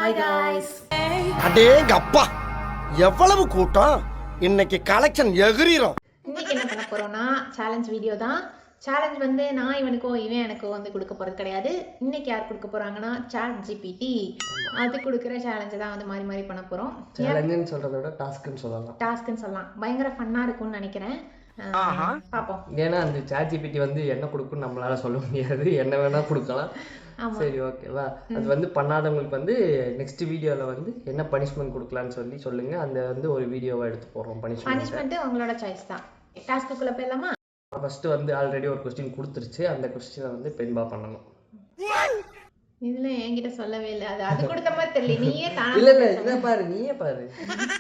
Hi guys. அடேங்கப்பா எவ்வளவு கூட்டம். இன்னைக்கு கலெக்ஷன் எகிரிரும். இன்னைக்கு என்ன பண்ண போறோம்னா சேலஞ்ச் வீடியோ தான். சேலஞ்ச் வந்து நான் இவனுக்கோ இவன் எனக்கோ வந்து கொடுக்க போறது கிடையாது. இன்னைக்கு யார் கொடுக்க போறாங்கன்னா சாட் ஜிபிடி. அது கொடுக்குற சேலஞ்சை தான் வந்து மாறி மாறி பண்ண போறோம். சேலஞ்சுன்னு சொல்றதை விட டாஸ்க்னு சொல்லலாம். டாஸ்க்னு சொல்லலாம். பயங்கர ஃபன்னா இருக்கும்னு நினைக்கிறேன். பாப்போம். ஏன்னா அந்த சாட் ஜிபிடி வந்து என்ன கொடுக்குன்னு நம்மளால சொல்ல முடியாது. என்ன வேணா கொடுக்கலாம். சரி ஓகேவா. அது வந்து பண்ணாதவங்களுக்கு வந்து நெக்ஸ்ட் வீடியோல வந்து என்ன பனிஷ்மெண்ட் கொடுக்கலாம்னு சொல்லி சொல்லுங்க. அந்த வந்து ஒரு வீடியோவா எடுத்து போடுறோம். பனிஷ்மெண்ட் உங்களோட சாய்ஸ் தான். டாஸ்க்குள்ள போயிடலாமா? ஃபர்ஸ்ட் வந்து ஆல்ரெடி ஒரு क्वेश्चन கொடுத்துருச்சு. அந்த क्वेश्चனை வந்து பெண்பா பண்ணணும். இதுல என்கிட்ட சொல்லவே இல்ல. அது கொடுத்த மாதிரி தெரியல. நீயே தானா இல்ல இத பாரு, நீயே பாரு.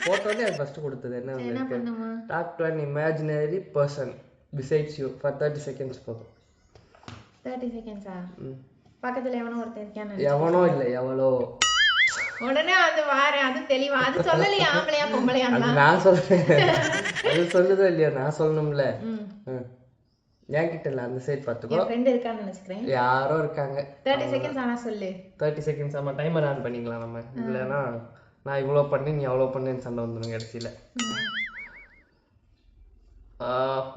போட்டோனே அது ஃபர்ஸ்ட் கொடுத்தது என்ன பண்ணுமா? Talk to an imaginary person besides you for 30 seconds போதும். 30 செகண்ட்ஸா? பக்கத்துல எவனோ ஒருத்தன் இருக்கானே. எவனோ இல்ல எவளோ. உடனே அது வார அது தெளிவா அது சொல்லலையா ஆம்பளையா பொம்பளையா? நான் சொல்றேன். அது சொல்லுதோ இல்லையா நான் சொல்லணும்ல. என்கிட்ட இல்ல அந்த சைடு பாத்துக்கோ. என் ஃப்ரெண்ட் இருக்கான்னு நினைச்சுக்கிறேன். யாரோ இருக்காங்க. 30 செகண்ட்ஸ் ஆனா சொல்லு. 30 செகண்ட்ஸ் ஆமா டைமர் ஆன் பண்ணிக்கலாம் நம்ம. இல்லனா நான் இவ்வளவு பண்ணி நீ அவ்வளவு பண்ணேன்னு சண்டை வந்துரும் கடைசில.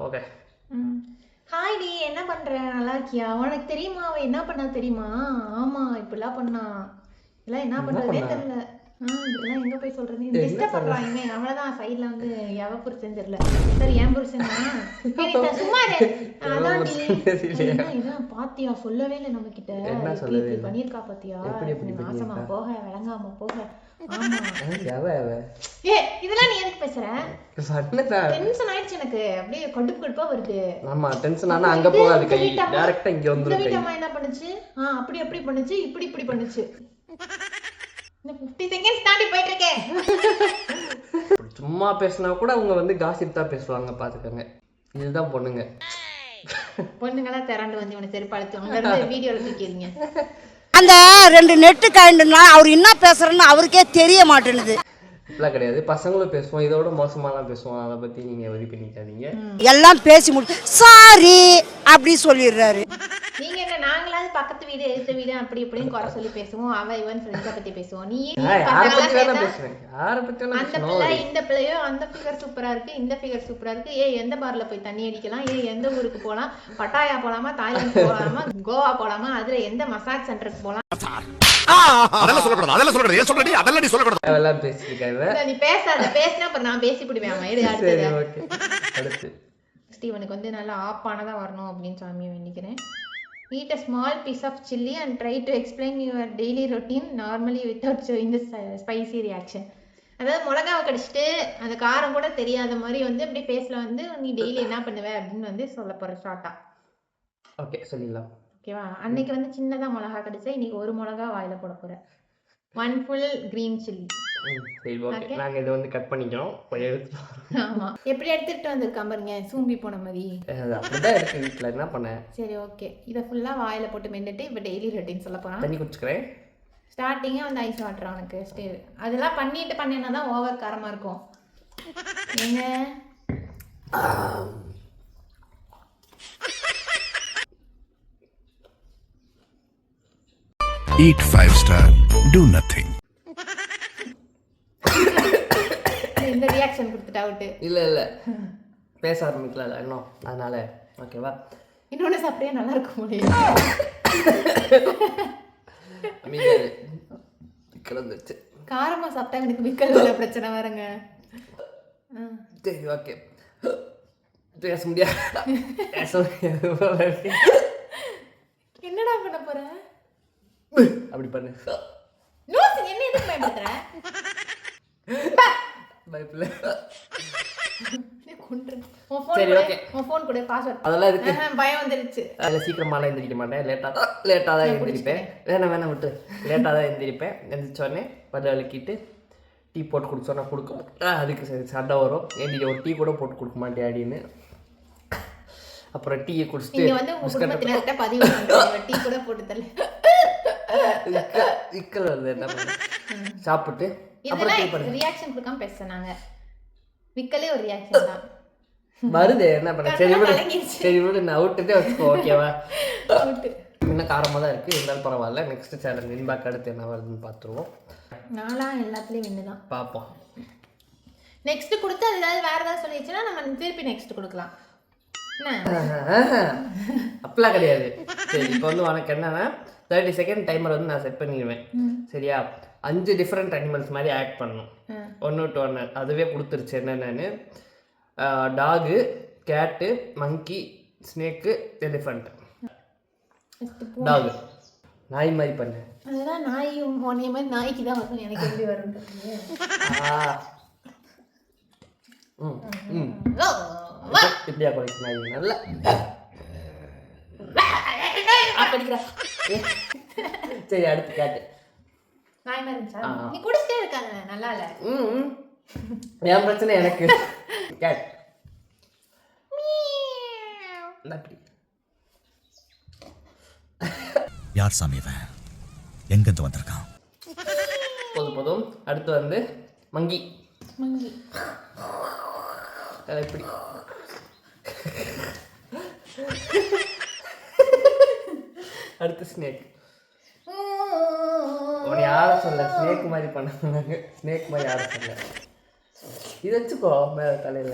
ஓகே. ஹாய் டி, என்ன பண்ற? நல்லா இருக்கியா? உனக்கு தெரியுமா அவ என்ன பண்ணா தெரியுமா? ஆமா இப்படிலாம் பண்ணா. இதெல்லாம் என்ன பண்றதே தெரியல. இதெல்லாம் எங்க போய் சொல்றது? டிஸ்டர்ப் பண்றாங்க. அவ்வளவுதான். சைடுல வந்து எவ புருஷன் தெரியல. சரி என் புருஷன் தான். சும்மா அதான் இதான் பாத்தியா சொல்லவே இல்லை நம்ம கிட்ட. இப்படி பண்ணிருக்கா பாத்தியா? நாசமா போக விளங்காம போக. இதெல்லாம் நீ எதுக்கு பேசுற? டென்ஷன் ஆயிடுச்சு எனக்கு. அப்படியே கடுப்பு கடுப்பா வருது. ஆமா டென்ஷன் ஆனா அங்க போகாது கை. டைரக்டா இங்க வந்துரும் கை. அம்மா என்ன பண்ணுச்சு? அப்படி அப்படி பண்ணுச்சு, இப்படி இப்படி பண்ணுச்சு. 50 செகண்ட்ஸ் தாண்டி போயிட்டு இருக்கேன். சும்மா பேசினா கூட அவங்க வந்து காசிப் தான் பேசுவாங்க பாத்துக்கங்க. இதுதான் பொண்ணுங்க. பொண்ணுங்களா திரண்டு வந்து இவனை செருப்பாடுத்து அங்க இருந்து வீடியோல தூக்கிடுங்க. அந்த 2 நெட்டு காயின்னா அவர் என்ன பேசுறன்னு அவருக்கே தெரிய மாட்டேங்குது. இல்ல கிடையாது. பசங்களும் பேசுவோம். இதோட மோசமாலாம் பேசுவோம். அதை பத்தி நீங்க வரி பண்ணிக்காதீங்க. எல்லாம் பேசி முடிச்சு சாரி அப்படி சொல்லிடுறாரு. நீங்க என்ன நாங்களாவது பக்கத்து வீடு எதிர்த்த வீடு அப்படி இப்படின்னு குறை சொல்லி பேசுவோம். அவ இவன் ஃப்ரெண்ட்ஸை பத்தி பேசுவோம். நீ அந்த பிள்ளை இந்த பிள்ளையோ அந்த ஃபிகர் சூப்பரா இருக்கு, இந்த ஃபிகர் சூப்பரா இருக்கு. எந்த பார்ல போய் தண்ணி அடிக்கலாம், எந்த ஊருக்கு போலாம், பட்டாயா போலாமா, தாய்லாந்து போலாமா, கோவா போலாமா, அதுல எந்த மசாஜ் சென்டருக்கு போலாம். நீ பேசாத. பேசினா அப்புறம் நான் பேசி விடுவேன். ஸ்டீவனுக்கு வந்து நல்லா ஆப்பானதா வரணும் அப்படின்னு சாமியை வேண்டிக்கிறேன். Eat a small piece of chili and try to explain your daily routine normally without showing the spicy reaction. அதாவது மிளகாவை கடிச்சிட்டு அந்த காரம் கூட தெரியாத மாதிரி வந்து அப்படி ஃபேஸ்ல வந்து நீ டெய்லி என்ன பண்ணுவ அப்படின்னு வந்து சொல்ல போற ஷார்ட்டா. ஓகே சொல்லிடலாம். ஓகேவா? அன்னைக்கு வந்து சின்னதா மிளகா கடிச்சா இன்னைக்கு ஒரு மிளகா வாயில போட போற. 1 full green chili. சரி ஓகே. நாங்க இத வந்து கட் பண்ணிக்கிறோம். போய் எடுத்து. ஆமா. எப்படி எடுத்துட்டு வந்திருக்காம் பாருங்க. சூம்பி போன மாதிரி. அப்படிதான் இருக்கு வீட்ல. என்ன பண்ண? சரி ஓகே. இத ஃபுல்லா வாயில போட்டு மென்னுட்டு இப்ப டெய்லி ரொட்டீன் சொல்ல போறான். தண்ணி குடிச்சுக்கிறேன். ஸ்டார்டிங்கே வந்து ஐஸ் வாட்டர் அவனுக்கு ஸ்டே. அதெல்லாம் பண்ணிட்டு பண்ணேன்னா தான் ஓவர் காரமா இருக்கும். என்ன? Eat 5 star, do nothing. இந்த ரியாக்ஷன் கொடுத்துட்டா விட்டு. இல்ல பேச ஆரம்பிக்கல இன்னும். அதனால ஓகேவா. இன்னொன்னு சாப்பிட்டே நல்லா இருக்கும் முடியும். மீன் கலந்துச்சு. காரமா சாப்பிட்டா எனக்கு விக்கல்ல பிரச்சனை வருங்க. சரி ஓகே. பேச முடியாது. என்னடா பண்ண போற? அப்படி பண்ணு. நோஸ் என்ன எதுக்கு பயப்படுற? பயப்படல. சரி ஓகே. உன் ஃபோன் கூட பாஸ்வேர்ட் அதெல்லாம் இருக்கு. பயம் வந்துருச்சு. அதுல சீக்கிரமாலாம் எந்திரிக்க மாட்டேன். லேட்டா தான் எந்திரிப்பேன். வேணாம் விட்டு. லேட்டா தான் எந்திரிப்பேன். எந்திரிச்சோடனே பல்ல விளக்கிட்டு டீ போட்டு குடிச்சோன்னா கொடுக்க அதுக்கு சண்டை வரும். ஏன்டி ஒரு டீ கூட போட்டு கொடுக்க மாட்டேன் அப்படின்னு. அப்புறம் டீயை குடிச்சிட்டு நீங்க வந்து உங்க குடும்பத்தினர்கிட்ட பதிவு பண்ணுங்க. டீ கூட போட்டு தரல. இக்கல் வருது. என்ன பண்ண? சாப்பிட்டு அப்புறம் டீ பண்ணு. ரியாக்ஷன் கொடுக்காம பேசுனாங்க. விக்கலே ஒரு ரியாக்ஷன் தான் வருது. என்ன பண்ண? சரி விடு நான் விட்டுட்டே வச்சுக்கோ. ஓகேவா? இன்னும் காரமாக தான் இருக்குது, இருந்தாலும் பரவாயில்ல. நெக்ஸ்ட் சேலஞ்ச் இன்பாக் அடுத்து என்ன வருதுன்னு பார்த்துருவோம். நான்லாம் எல்லாத்துலேயும் வின்னு தான். பார்ப்போம். நெக்ஸ்ட் கொடுத்து அது ஏதாவது வேறு ஏதாவது சொல்லிடுச்சுன்னா நம்ம திருப்பி நெக்ஸ்ட் கொடுக்கலாம். அப்படிலாம் கிடையாது. சரி, இப்போ வந்து உனக்கு என்னன்னா 30 செகண்ட் டைமர் வந்து நான் செட் பண்ணிடுவேன். சரியா? 5 டிஃப்ரெண்ட் அனிமல்ஸ் மாதிரி ஆக்ட் பண்ணணும், 1 to 1. அதுவே கொடுத்துருச்சு என்னென்னு. டாகு, கேட்டு, மங்கி, ஸ்னேக்கு, எலிஃபண்ட். டாகு நாய் மாதிரி பண்ணு. அதுதான் நாய் உன்னைய மாதிரி நாய்க்கு தான் வரும், எனக்கு எப்படி வரும்? இப்படியா குறைக்கு நாய் நல்லா சரி, அடுத்து கேட்டு. நாய் மாதிரி இருந்துச்சா? நீ குடிச்சிட்டே இருக்காங்க, நல்லா இல்ல. என் பிரச்சனை எனக்கு. கேட் யார் சாமி இவன்? எங்கிருந்து வந்திருக்கான்? போதும். அடுத்து வந்து மங்கி. மங்கி இப்படி அடுத்து ஸ்னேக். உன்னை யார சொல்ல ஸ்னேக் மாதிரி பண்ணாங்க, ஸ்னேக் மாதிரி யார சொல்ல. இது வச்சுக்கோ மேல தலையில.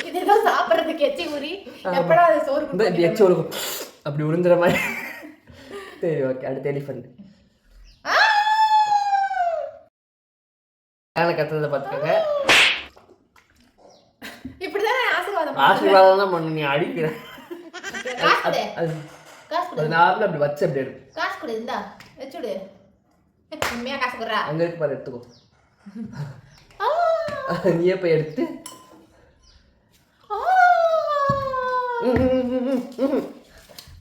இதெல்லாம் சாப்பிட்றதுக்கு எச்சி ஊறி எப்படா அது சோறு எச்சி ஒழுகும் அப்படி உளுந்துற மாதிரி. சரி, ஓகே. அடுத்து எலிஃபண்ட். கத்துறதை பார்த்துக்கோங்க. இப்படிதான் ஆசீர்வாதம் தான் பண்ணு, நீ அடிக்கிற. அது நார்மலா அப்படி வச்சு அப்படி எடுக்கும். காசு கொடு, இந்தா வச்சுடு. உண்மையா காசு கொடுறா. அங்க இருக்கு பாரு, எடுத்துக்கோ. நீயே போய் எடுத்து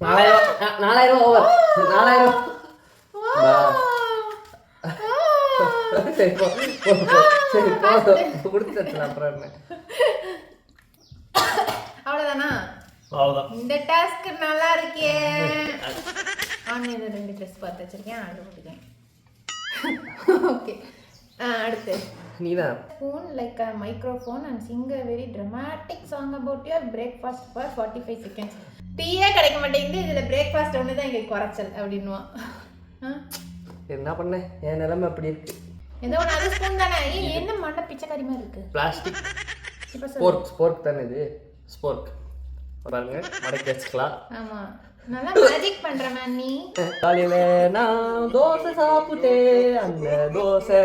4000 ஓவர். 4000. சரி போ, சரி போ, கொடுத்துச்சு. அப்புறம் என்ன? அவ்வளவுதானா? அவ்வளோதான். இந்த டாஸ்க் நல்லா இருக்கே. ஆன்லைன்ல 2 ட்ரெஸ் பார்த்து வச்சிருக்கேன், ஆர்டர் பண்ணிட்டேன். ஓகே, அடுத்து நீதான். Phone like a microphone and sing a very dramatic song about your breakfast for 45 seconds. டீயே கிடைக்க மாட்டேங்குது, இதுல பிரேக்ஃபாஸ்ட் ஒன்று தான் எங்களுக்கு குறைச்சல் அப்படின்னுவான். என்ன பண்ண, என் நிலைமை அப்படி இருக்கு. ஏதோ ஒன்று, அது ஸ்பூன் தானே? என்ன மண்டை பிச்சைக்காரி மாதிரி இருக்கு. பிளாஸ்டிக் இப்போ ஸ்போர்க் தானே இது? ஸ்போர்க் பாருங்க, மடக்கி வச்சுக்கலாம். ஆமா, நல்லா மேஜிக் பண்ற மேம் நீ. காலையில நான் தோசை சாப்பிட்டேன், அந்த தோசை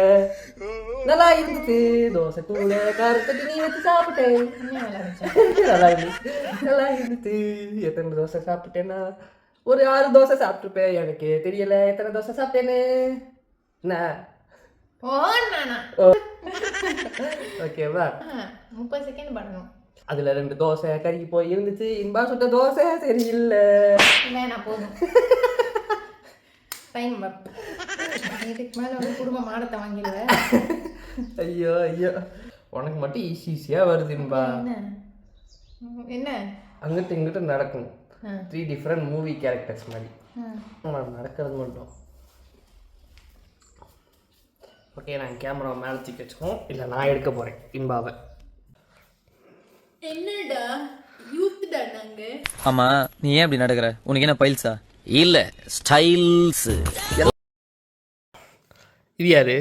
நல்லா இருந்துச்சு. தோசை கூட காரத்துக்கு நீ வச்சு சாப்பிட்டேன், நல்லா இருந்துச்சு. எத்தனை தோசை சாப்பிட்டேன்னா ஒரு 6 தோசை சாப்பிட்டுருப்பேன். எனக்கு தெரியல எத்தனை தோசை சாப்பிட்டேன்னு. என்ன ஓகேவா? 30 செகண்ட் பண்ணணும். அதுல 2 தோசை கருகி போய் இருந்துச்சு. இன்பா சுட்ட தோசை சரியில்லை. நான் போதும் டைம் இதுக்கு மேல வந்து குடும்ப மானத்தை வாங்கிடுவேன். ஐயோ ஐயோ, உனக்கு மட்டும் ஈஸியா வருது இன்பா. என்ன அங்கிட்ட இங்கிட்ட நடக்கும். 3 டிஃப்ரெண்ட் மூவி கேரக்டர்ஸ் மாதிரி நடக்கிறது மட்டும். ஓகே, நாங்கள் கேமரா மேலே தூக்கி வச்சுக்கோம். இல்லை, நான் எடுக்க போகிறேன் இன்பாவை. என்னடா யூத்டா நாங்க. ஆமா, நீ ஏன் அப்படி நடக்கிற? உனக்கு என்ன பைல்ஸா? இல்ல, ஸ்டைல்ஸ். இது யாரு?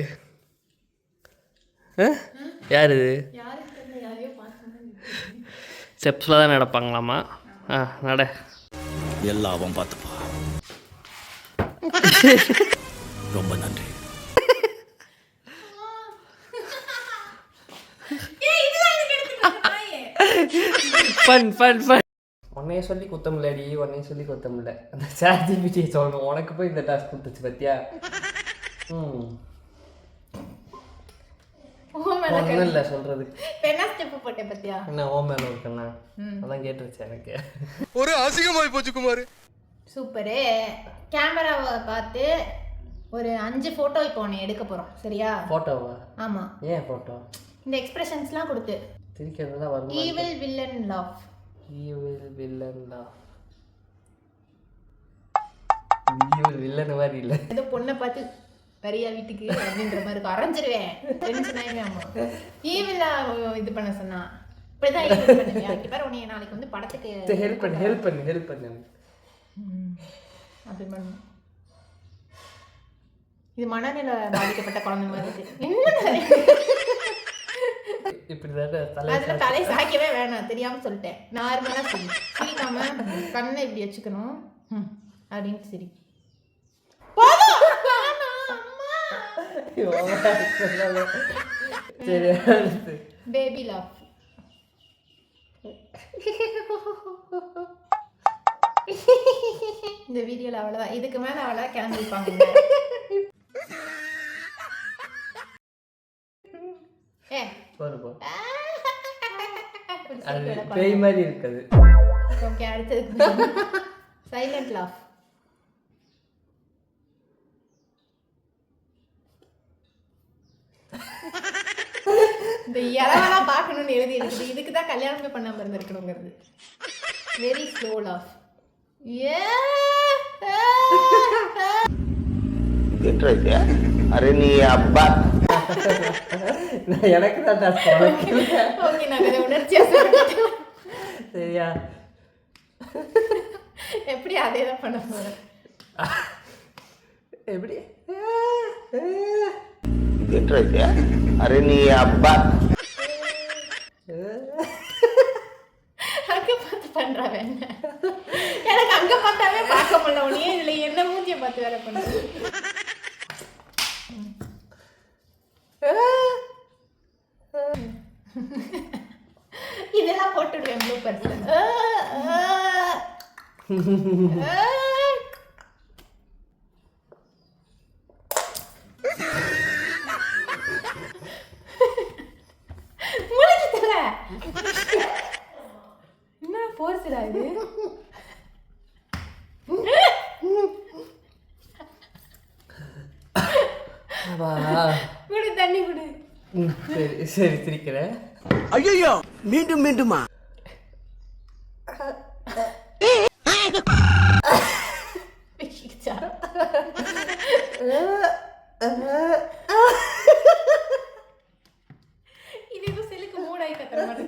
யார் இது? ஸ்டெப்ஸில் தான் நடப்பாங்களாமா? நட. எல்லாம் அவன் பார்த்துப்பா. ரொம்ப நன்றி. உன்னைய சொல்லி குத்தமில்லடி, உன்னைய சொல்லி குத்தமில்ல. அந்த சார்ஜிபிடியை சொல்லணும். உனக்கு போய் இந்த டாஸ்க் கொடுத்துச்சு பத்தியா? ஒன்றும் இல்லை சொல்றதுக்கு. என்ன ஓம் மேல இருக்குண்ணா, அதான் கேட்டுருச்சு எனக்கு. ஒரு அசிங்கமாய் போச்சு குமார். சூப்பரு. கேமராவை பார்த்து ஒரு 5 ஃபோட்டோ இப்போ ஒன்று எடுக்க போகிறோம், சரியா? ஃபோட்டோவா? ஆமாம். ஏன் ஃபோட்டோ? இந்த எக்ஸ்பிரஷன்ஸ்லாம் கொடுத்து திரிக்கிறது தான் வரும். Evil villain love. Evil villain love. Evil villain மாதிரி இல்லை. ஏதோ பொண்ணை பார்த்து வரியா வீட்டுக்கு அப்படின்ற மாதிரி இருக்கும். அரைஞ்சிருவேன், டென்ஷன் ஆகிடுவேன். அம்மா ஈவில்லா இது பண்ண சொன்னா இப்படிதான் irritate பண்ணுவியா? இங்க பாரு, உன்னைய நாளைக்கு வந்து படத்துக்கு ஹெல்ப் பண்ணு அப்படி பண்ணு. இது மனநிலை பாதிக்கப்பட்ட குழந்தை மாதிரி இருக்கு. என்ன இப்படிதான் அதுல தலை சாய்க்கவே வேணாம், தெரியாம சொல்லிட்டேன். நார்மலா சிரிக்காம கண்ணை இப்படி வச்சுக்கணும் அப்படின்னு சரி. Baby love. இந்த வீடியோல அவ்வளவுதான், இதுக்கு மேல அவ்வளவுதான் கிளம்பிருப்பாங்க. பேய் மாதிரி இருக்குது. ஓகே, அடுத்தது சைலண்ட் லவ். இந்த இறவெல்லாம் பார்க்கணும்னு எழுதி இருக்குது. இதுக்கு தான் கல்யாணமே பண்ணாம இருந்திருக்கணுங்கிறது. Very slow love. அரே நீ அப்பா எனக்கு தான் ஓகே, நான் அதை உணர்ச்சியா சொல்லிட்டேன். சரியா? எப்படி அதே தான் பண்ண போறேன். எப்படி? அரே நீ அப்பா அங்க பார்த்து பண்றா வேணா. எனக்கு அங்க பார்த்தாவே பார்க்க முடியல. உடனே இதுல என்ன மூஞ்சிய பார்த்து வேலை பண்ண. இதெல்லாம் போட்டுடுவேன் ப்ளூப்பர்ஸ்ல. முடிச்சுல என்ன போர்ஸ்டா இது? குடு தண்ணி குடு. சரி சரி, சிரிக்கிறேன். ஐயோ மீண்டும் மீண்டுமா? இது செலுக்கு மூடாய் கத்துற மாதிரி.